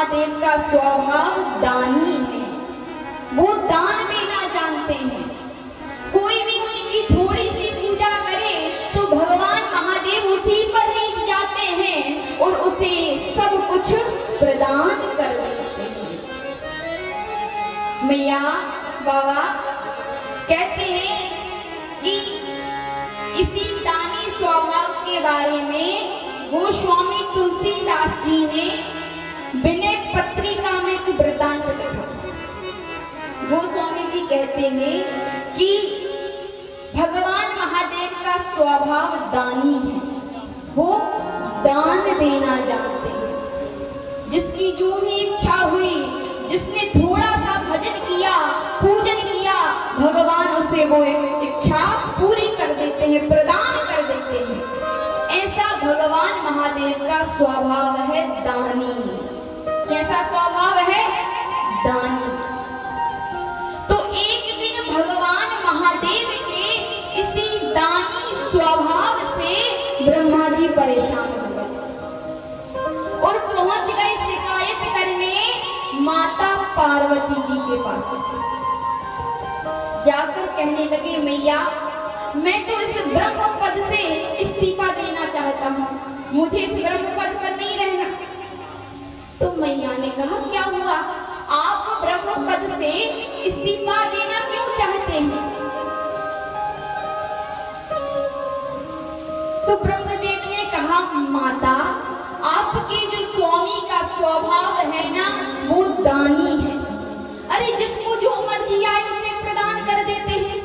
महादेव का स्वभाव दानी है। वो दान देना जानते हैं। कोई भी उनकी थोड़ी सी पूजा करे तो भगवान महादेव उसी पर रीझ जाते हैं और उसे सब कुछ प्रदान कर देते हैं। मैया बाबा कहते हैं कि इसी दानी स्वभाव के बारे में गोस्वामी तुलसीदास जी ने विनय पत्रिका में एक वृत्तांत लिखा। गोस्वामी जी कहते हैं कि भगवान महादेव का स्वभाव दानी है। वो दान देना जानते हैं। जिसकी जो भी इच्छा हुई, जिसने थोड़ा सा भजन किया, पूजन किया, भगवान उसे वो इच्छा पूरी कर देते हैं, प्रदान कर देते हैं। ऐसा भगवान महादेव का स्वभाव है दानी। कैसा स्वभाव है? दानी। तो एक दिन भगवान महादेव के इसी दानी स्वभाव से ब्रह्मा जी परेशान हो गए और पहुंच गए शिकायत करने माता पार्वती जी के पास। जाकर कहने लगे, मैया मैं तो इस ब्रह्म पद से इस्तीफा देना चाहता हूँ, मुझे इस ब्रह्म पद पर नहीं रहना। तो मैया ने कहा, क्या हुआ, आप ब्रह्म पद से इस्तीफा देना क्यों चाहते हैं? तो ब्रह्मदेव ने कहा, माता आपके जो स्वामी का स्वभाव है ना, वो दानी है। अरे जिसको जो मर्जी आए उसे प्रदान कर देते हैं।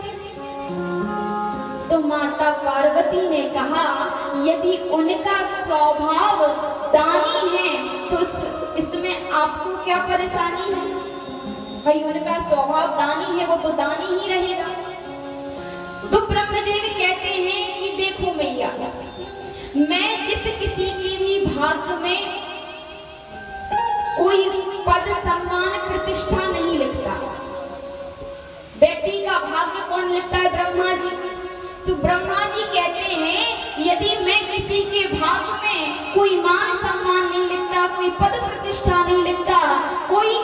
तो माता पार्वती ने कहा, यदि उनका स्वभाव दानी है तो इसमें आपको क्या परेशानी है? भाई उनका स्वभाव दानी है, वो तो दानी ही रहेगा। तो ब्रह्मदेव कहते हैं कि देखो मैया, मैं जिस किसी की भी भाग्य में कोई पद सम्मान प्रतिष्ठा नहीं लिखता। व्यक्ति का भाग्य कौन लिखता है? ब्रह्मा जी। तो ब्रह्मा जी कहते हैं, यदि मैं किसी के भाग्य में कोई मान सम्मान नहीं लिखता, कोई पद प्रतिष्ठा नहीं लिखता, कोई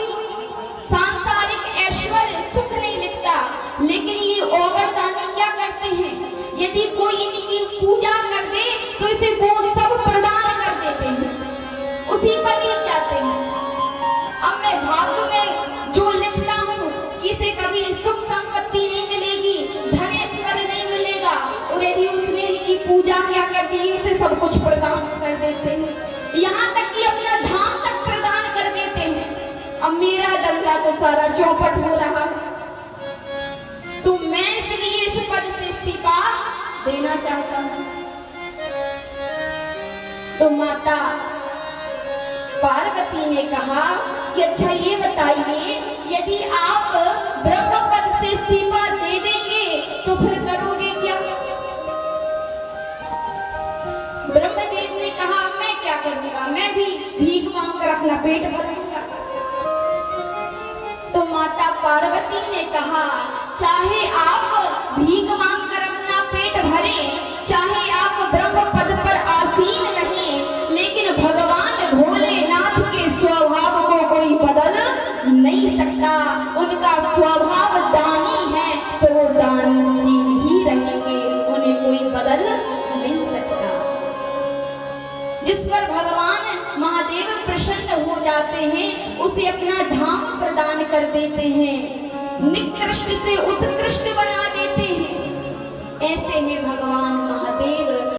सांसारिक ऐश्वर्य सुख नहीं लिखता, लेकिन ये औगरदानी क्या करते हैं, यदि कोई इनकी पूजा कर दे तो इसे वो सब प्रदान कर देते हैं, उसी पर लीन जाते हैं। अब मैं भाग्य में जो लिखता हूँ कि इसे कभी सुख संपत्ति नहीं मिलेगी, धन ऐश्वर्य नहीं मिलेगा, और यदि उसने इनकी पूजा क्या कर दी, उसे सब कुछ प्रदान कर देते हैं, यहाँ तक कि अपना धाम तक प्रदान कर देते हैं। अब मेरा दंगा तो सारा चौपट हो रहा है, तो मैं इसलिए इस पद से इस्तीफा देना चाहता हूँ। तो माता पार्वती ने कहा कि अच्छा ये बताइए, यदि आप ब्रह्म पद से इस्तीफा दे देंगे तो फिर करोगे क्या? ब्रह्मदेव ने कहा, मैं क्या करूंगा, मैं भी भीख मांगकर अपना पेट भरूंगा। तो माता पार्वती ने कहा, चाहे आप भीख मांगकर अपना पेट भरें, चाहे आप ब्रह्म पद पर आसीन रहें, लेकिन भगवान भोलेनाथ के स्वभाव को कोई बदल नहीं सकता। उनका स्वभाव दानी है तो वो दानशील ही रहेंगे, उन्हें कोई बदल नहीं सकता। जिस पर भगवान महादेव प्रसन्न हो जाते हैं, उसे अपना धाम प्रदान कर देते हैं, निकृष्ट से उत्कृष्ट बना देते हैं। ऐसे में भगवान महादेव